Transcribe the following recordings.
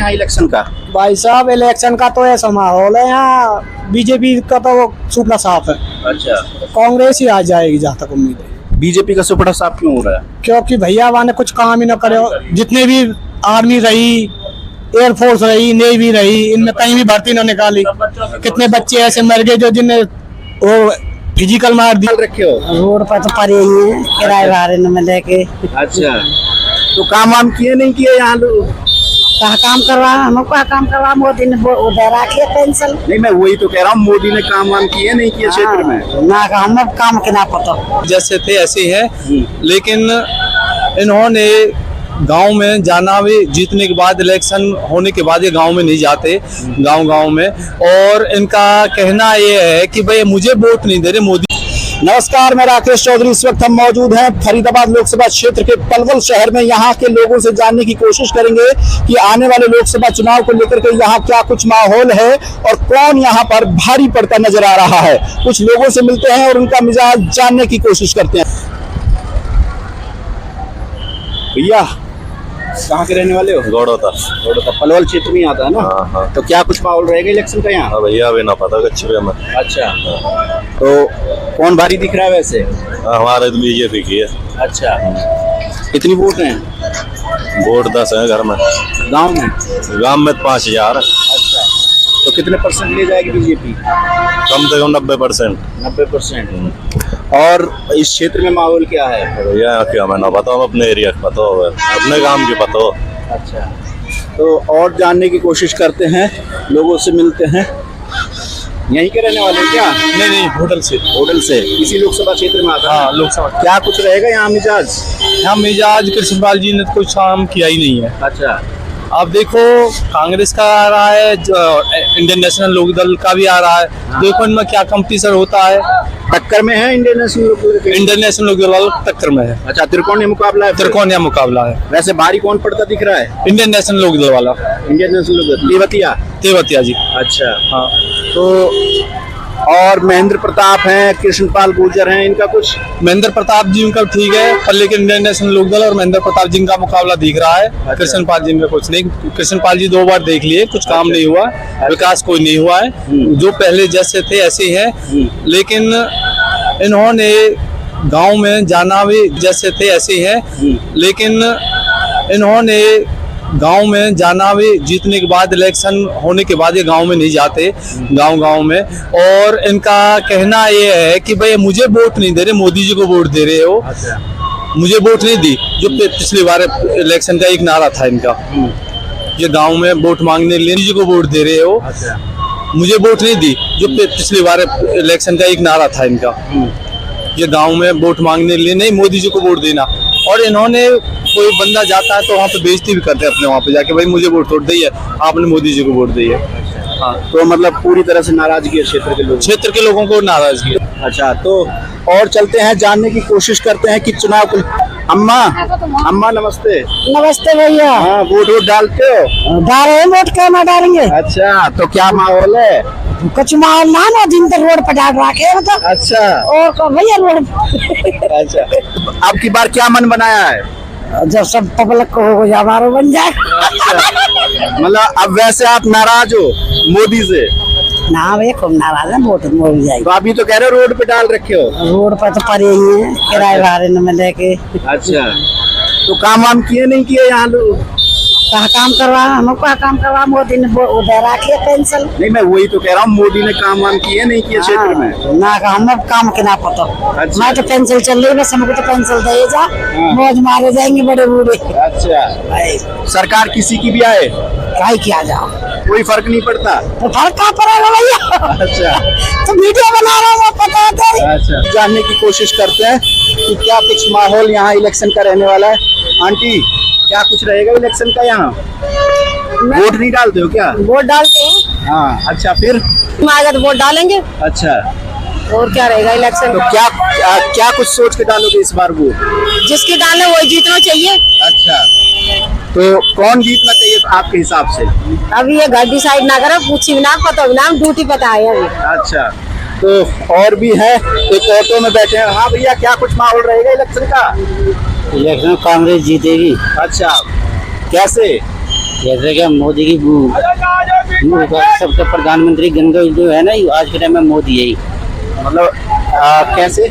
यहाँ इलेक्शन का? भाई साहब इलेक्शन का तो ऐसा माहौल है यहाँ, बीजेपी का तो वो सुपड़ा साफ है। अच्छा, कांग्रेस ही आ जाएगी जहाँ तक उम्मीद है। बीजेपी का सुपड़ा साफ क्यों हो रहा है? क्योंकि भैया वहाँ ने कुछ काम ही न करे। जितने भी आर्मी रही, एयरफोर्स रही, नेवी रही, इनमें कहीं भी भर्ती न निकाली। कितने बच्चे ऐसे मर गए जो जिन्हें वो फिजिकल मार दिया। रखे हो रोड पर तो पड़े ही हैं किराए भाड़े में लेके। अच्छा, तो काम वाम किए नहीं किए यहाँ लोग? कहा काम करवा, हमको काम करवा, मोदी ने दे रखी पेंशन। नहीं, मैं वही तो कह रहा हूँ, मोदी ने काम वाम किए नहीं किए क्षेत्र में? ना हम काम के ना पता, जैसे थे ऐसे है। लेकिन इन्होंने गांव में जाना भी, जीतने के बाद इलेक्शन होने के बाद ये गांव में नहीं जाते, गांव में। और इनका कहना ये है कि भाई मुझे वोट नहीं दे रहे मोदी। नमस्कार, मैं राकेश चौधरी। इस वक्त हम मौजूद हैं फरीदाबाद लोकसभा क्षेत्र के पलवल शहर में। यहाँ के लोगों से जानने की कोशिश करेंगे कि आने वाले लोकसभा चुनाव को लेकर के यहाँ क्या कुछ माहौल है और कौन यहाँ पर भारी पड़ता नजर आ रहा है। कुछ लोगों से मिलते हैं और उनका मिजाज जानने की कोशिश करते हैं। भैया, कहाँ के रहने वाले हो? गौड़ोता पलवल क्षेत्र में आता है ना? हाँ। तो क्या कुछ माहौल रहेगा इलेक्शन का यहाँ? हाँ भैया, अभी ना पता कच्छ में। अच्छा, तो कौन भारी दिख रहा है वैसे? हमारे तो बीजेपी की है। अच्छा, कितनी वोट हैं? वोट 10 है घर में। गांव में? गांव में 5000। अच्छा, तो कितने परसेंट ले जाएगी बीजेपी? कम से कम 90%। 90%। और इस क्षेत्र में माहौल क्या है? भैया क्या मैं ना पता, अपने एरिया का पता हो, अपने गांव की पता हो। अच्छा, तो और जानने की कोशिश करते हैं, लोगों से मिलते हैं। यहीं के रहने वाले हैं क्या? नहीं, होटल से। होटल से इसी लोकसभा क्षेत्र में आता है? हाँ, लोकसभा। क्या कुछ रहेगा यहाँ मिजाज? यहाँ मिजाज कृष्णपाल जी ने कुछ काम किया ही नहीं है। अच्छा, अब देखो, कांग्रेस का आ रहा है, इंडियन नेशनल लोकदल का भी आ रहा है। देखो इनमें क्या कंपटीशन होता है। टक्कर में है इंडियन नेशनल लोकदल वाला टक्कर में है। अच्छा, त्रिकोणीय मुकाबला है? त्रिकोणीय मुकाबला है। वैसे भारी कौन पड़ता दिख रहा है? इंडियन नेशनल लोकदल वाला। इंडियन नेशनल लोकदल तेवतिया जी। अच्छा, हाँ। तो और महेंद्र प्रताप हैं, कृष्णपाल गुर्जर हैं, इनका कुछ? महेंद्र प्रताप जी उनका ठीक है, पर लेकिन इंडियन नेशनल लोकदल और महेंद्र प्रताप जी का मुकाबला दिख रहा है। अच्छा। कृष्णपाल जी में कुछ नहीं। कृष्णपाल जी 2 बार देख लिए, कुछ काम नहीं हुआ, विकास कोई नहीं हुआ है। जो पहले जैसे थे ऐसे ही है। लेकिन इन्होंने गांव में जाना भी, जैसे थे ऐसे ही है। लेकिन इन्होंने गांव में जाना भी, जीतने के बाद इलेक्शन होने के बाद ये गांव में नहीं जाते, गांव में। और इनका कहना ये है कि भाई मुझे वोट नहीं दे रहे, मोदी जी को वोट दे रहे हो। अच्छा, मुझे वोट नहीं दी, जो पिछली बार इलेक्शन का एक नारा था इनका। ये गांव में वोट मांगने के लिए मोदी जी को वोट दे रहे हो। अच्छा, मुझे वोट नहीं दी, जो पिछली बार इलेक्शन का एक नारा था इनका। ये गांव में वोट मांगने के लिए नहीं, मोदी जी को वोट देना। और इन्होंने, कोई बंदा जाता है तो वहाँ पे बेइज्जती भी करते हैं अपने, वहाँ पे जाके भाई मुझे वोट तोड़ दी है, आपने मोदी जी को वोट दी है। हाँ, तो मतलब पूरी तरह से नाराजगी है क्षेत्र के लोगों को नाराजगी। अच्छा, तो और चलते हैं, जानने की कोशिश करते हैं कि चुनाव को। अम्मा नमस्ते। नमस्ते भैया। हाँ, वोट डालते हो? डाल रहे हैं, वोट क्यों डालेंगे? अच्छा, तो क्या माहौल है? कुछ माहौल ना दिन तक रोड पर डाल रखे हो तो। अच्छा, और भैया रोड। अच्छा, अब की बार क्या मन बनाया है? जब सब पब्लिक को हो हमारा बन जाए। अच्छा, मतलब अब वैसे आप नाराज हो मोदी से? ना भैया, खूब नाराज है, वोट मोदी जाएगी। तो अभी तो कह रहे हो रोड पे डाल रखे हो? रोड पर तो पड़े ही हैं किराए भाड़े में लेके। अच्छा, तो काम वाम किए नहीं किए यहाँ लोग? कहा काम करवा, हमको काम करवा, मोदी ने दे रखी पेंशन। नहीं, मैं वही तो कह रहा हूँ, मोदी ने काम वाम किए नहीं किए क्षेत्र में? ना हम काम के ना पता। अच्छा। मैं तो पेंशन चल रही, बस हमको तो पेंशन दे जा, मौज मारे जाएंगे बड़े बूढ़े। अच्छा, सरकार किसी की भी आए, काय किया जाओ, कोई फर्क नहीं पड़ता? तो फर्क कहाँ पड़ेगा भैया? अच्छा, तो वीडियो बना रहा हूँ, पता है। अच्छा, जानने की कोशिश करते हैं कि क्या कुछ माहौल यहाँ इलेक्शन का रहने वाला है। आंटी, क्या कुछ रहेगा इलेक्शन का यहाँ? वोट नहीं डालते हो क्या? वोट डालते हैं। हाँ, अच्छा, फिर आएगा तो वोट डालेंगे। अच्छा, और क्या रहेगा इलेक्शन? तो क्या कुछ सोच के डालोगे इस बार वोट? जिसकी डाले वही जीतना चाहिए। अच्छा, तो कौन जीतना चाहिए आपके हिसाब से? अभी ये घर डिसाइड ना करो, पूछी ना, पता भी ना, ड्यूटी पता है अभी। अच्छा, तो और भी है, एक ऑटो में बैठे हैं। हाँ भैया, क्या कुछ माहौल रहेगा इलेक्शन का? इलेक्शन कांग्रेस जीतेगी। अच्छा, कैसे? जैसे कि मोदी की सबसे प्रधानमंत्री गंगा जो है ना, आज के टाइम में मोदी है ही। मतलब कैसे?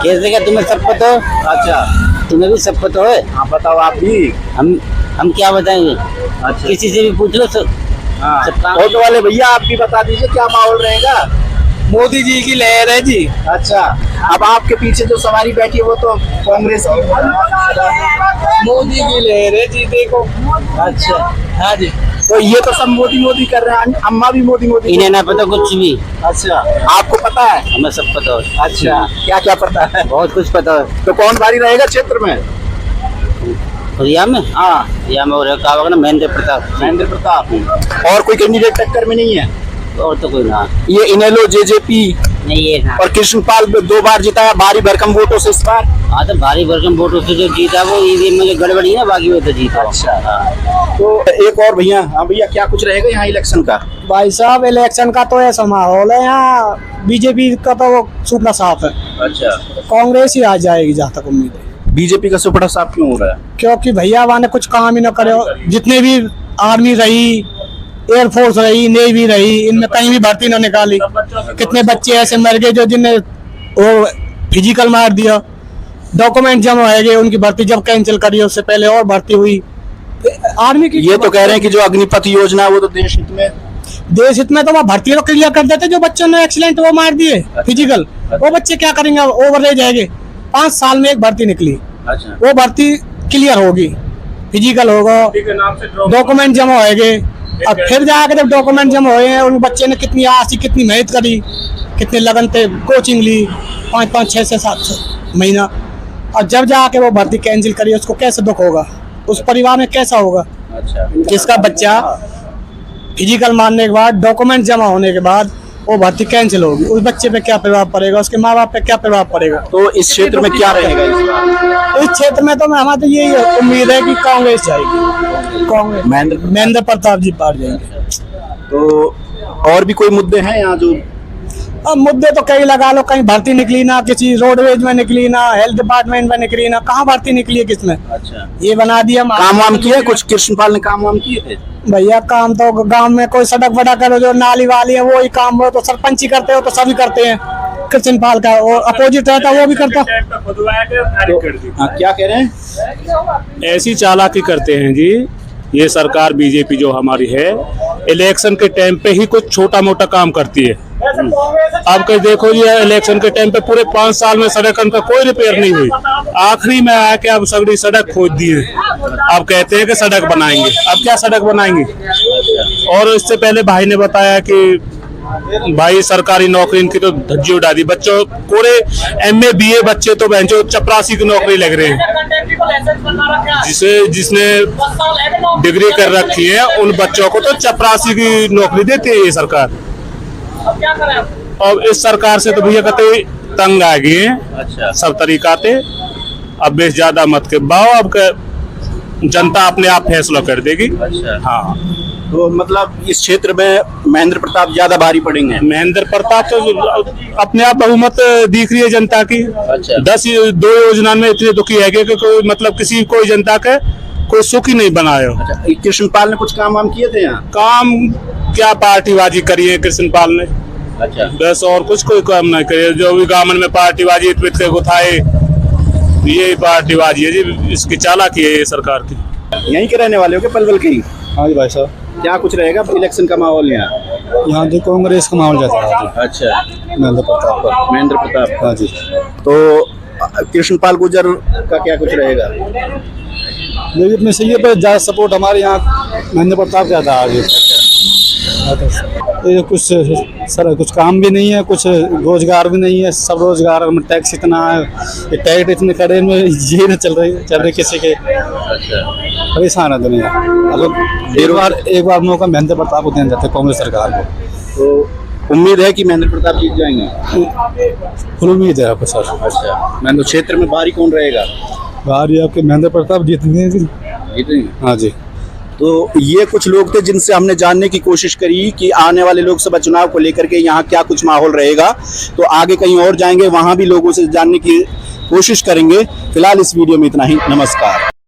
कैसे क्या तुम्हें सब पता हो? अच्छा, तुम्हें भी सब पता है। हाँ बताओ आप भी। हम क्या बताएंगे? अच्छा, किसी से भी पूछ लो सब। हाँ। सब काम ऑटो वाले भैया आप भी बता दीजिए क्या माहौल रहेगा। मोदी जी की लहर है जी। अच्छा, अब आपके पीछे जो सवारी बैठी है वो तो कांग्रेस की। मोदी की लहर है जी, देखो। अच्छा, हाँ जी। तो ये तो सब मोदी मोदी कर रहे हैं, अम्मा भी मोदी मोदी। इन्हें ना पता कुछ भी। अच्छा, आपको पता है? हमें सब पता है। अच्छा, क्या क्या पता है? बहुत कुछ पता है। तो कौन भारी रहेगा क्षेत्र में? रिया में? हाँ, रिया में हो रहा कहा होगा ना, महेंद्र प्रताप। महेंद्र प्रताप। और कोई कैंडिडेट टक्कर में नहीं है? और तो कोई ना। ये इनेलो जेजेपी नहीं ये ना। और कृष्णपाल 2 बार जीता है भारी भरकम वोटों से इस बार। हाँ तो भारी भरकम वोटों से जो जीता वो ईवीएम में जो गड़बड़ी है ना, बाकी वो तो जीता। अच्छा। हाँ। तो एक और भैया, हाँ भैया क्या कुछ रहेगा यहाँ इलेक्शन का? भाई साहब इलेक्शन का तो ऐसा माहौल है यहाँ, बीजेपी का तो वो सुपड़ा साफ है। अच्छा, कांग्रेस ही आ जाएगी जहाँ तक उम्मीद है। बीजेपी का सुपड़ा साफ क्यों हो रहा है? क्योंकि भैया वहाँ ने कुछ काम ही न करे। जितने भी आर्मी रही, एयरफोर्स रही, नेवी रही, इनमें कहीं भी भर्ती न निकाली। कितने बच्चे ऐसे मर गए जो जिन्हें वो फिजिकल मार दिया, डॉक्यूमेंट जमा हो गए, उनकी भर्ती जब कैंसिल करी उससे पहले और भर्ती हुई आर्मी की। ये तो कह रहे हैं कि जो अग्निपथ योजना है वो तो देश हित में। देश हित में तो वह भर्ती तो क्लियर कर देते, जो बच्चों ने एक्सीडेंट वो मार दिए फिजिकल, वो बच्चे क्या करेंगे? ओवर रह जाएंगे। 5 साल में एक भर्ती निकली, अच्छा, वो भर्ती क्लियर होगी, फिजिकल होगा, डॉक्यूमेंट जमा होएंगे। अब फिर जाकर जब डॉक्यूमेंट जमा हुए हैं, उन बच्चे ने कितनी आसी, कितनी मेहनत करी, कितने लगन पे कोचिंग ली, 5-5, 6 7 महीना, और जब जाके वो भर्ती कैंसिल करी, उसको कैसे दुख होगा? उस परिवार में कैसा होगा? अच्छा, जिसका बच्चा फिजिकल मारने के बाद, डॉक्यूमेंट जमा होने के बाद वो भर्ती कैंसिल होगी, उस बच्चे पे क्या प्रभाव पड़ेगा? उसके माँ बाप पे क्या प्रभाव पड़ेगा? तो इस क्षेत्र में क्या रहेगा इस बार? इस क्षेत्र में तो हमारा तो यही उम्मीद है कि कांग्रेस जाएगी। कांग्रेस, महेंद्र प्रताप जी पार जाएंगे। तो और भी कोई मुद्दे हैं यहाँ जो? अब मुद्दे तो कहीं लगा लो, कहीं भर्ती निकली ना, किसी रोडवेज में निकली ना, हेल्थ डिपार्टमेंट में निकली ना, कहाँ भर्ती निकली है किसमें? अच्छा, ये बना दिया। काम वाम किया कुछ? कृष्णपाल ने काम वाम किए थे? भैया काम तो गांव में कोई सड़क बड़ा करो, जो नाली वाली है वो ही काम, हो तो सरपंच ही करते हो, तो सभी करते हैं। कृष्णपाल का और अपोजिट रहता वो भी करता। हाँ, क्या कह रहे हैं? ऐसी चालाकी करते हैं जी ये सरकार बीजेपी जो हमारी है, इलेक्शन के टाइम पे ही कुछ छोटा मोटा काम करती है। अब कहीं देखो जी, इलेक्शन के टाइम पे पूरे 5 साल में सड़क का कोई रिपेयर नहीं हुई, आखिरी में आके अब सगड़ी सड़क खोद दी है। अब कहते हैं कि सड़क बनाएंगे, अब क्या सड़क बनाएंगे? और इससे पहले भाई ने बताया कि भाई सरकारी नौकरी इनकी तो धज्जी उड़ा दी, बच्चों पूरे MA BA बच्चे तो बहनचो चपरासी की नौकरी लग रहे हैं। जिसने डिग्री कर रखी है उन बच्चों को तो चपरासी की नौकरी देती है ये सरकार। अब इस सरकार से तो भैया कहते तंग आ गए हैं। अच्छा, सब तरीका थे, अब बेस ज्यादा मत के बाओ, अब जनता अपने आप फैसला कर देगी। अच्छा, हाँ, तो मतलब इस क्षेत्र में महेंद्र प्रताप ज्यादा भारी पड़ेंगे? महेंद्र प्रताप तो अपने आप बहुमत दिख रही है जनता की। अच्छा, 2 योजना में इतने दुखी है कि कोई मतलब किसी कोई जनता के कोई सुखी नहीं बनाया। अच्छा, कृष्णपाल ने कुछ काम वाम किए थे यहाँ? काम क्या पार्टीबाजी करी है कृष्णपाल ने, अच्छा, बस और कुछ कोई काम नहीं करे। जो भी गामन में पार्टीबाजी इतवित के गुथाए, ये पार्टीबाजी है जी, इसकी चालाकी है ये सरकार की। यहीं के रहने वाले हो के पलवल के ही? हाँ जी भाई साहब, क्या कुछ रहेगा इलेक्शन का माहौल यहाँ? यहाँ जो कांग्रेस का माहौल जाता है। अच्छा, महेंद्र प्रताप। महेंद्र प्रताप। हाँ जी। तो कृष्णपाल गुर्जर का क्या कुछ रहेगा? लेकिन अपने सही पे ज़्यादा सपोर्ट हमारे यहाँ महेंद्र प्रताप ज़्यादा आगे। ये कुछ सर कुछ काम भी नहीं है, कुछ रोजगार भी नहीं है, सब रोजगार में टैक्स इतना है, ये टैक्स इतने करे में ये न चल रहे किसी के। अच्छा, परेशान है दुनिया। अब एक बार मौका महेंद्र प्रताप को देना चाहते कांग्रेस सरकार को। तो उम्मीद है कि महेंद्र प्रताप जीत जाएंगे? फुल उम्मीद है आपको सर। अच्छा, महेंद्र क्षेत्र में भारी कौन रहेगा? बाहर आपके महेंद्र प्रताप जीतेंगे। जीतेंगे? हाँ जी। तो ये कुछ लोग थे जिनसे हमने जानने की कोशिश करी कि आने वाले लोकसभा चुनाव को लेकर के यहाँ क्या कुछ माहौल रहेगा। तो आगे कहीं और जाएंगे, वहाँ भी लोगों से जानने की कोशिश करेंगे। फिलहाल इस वीडियो में इतना ही। नमस्कार।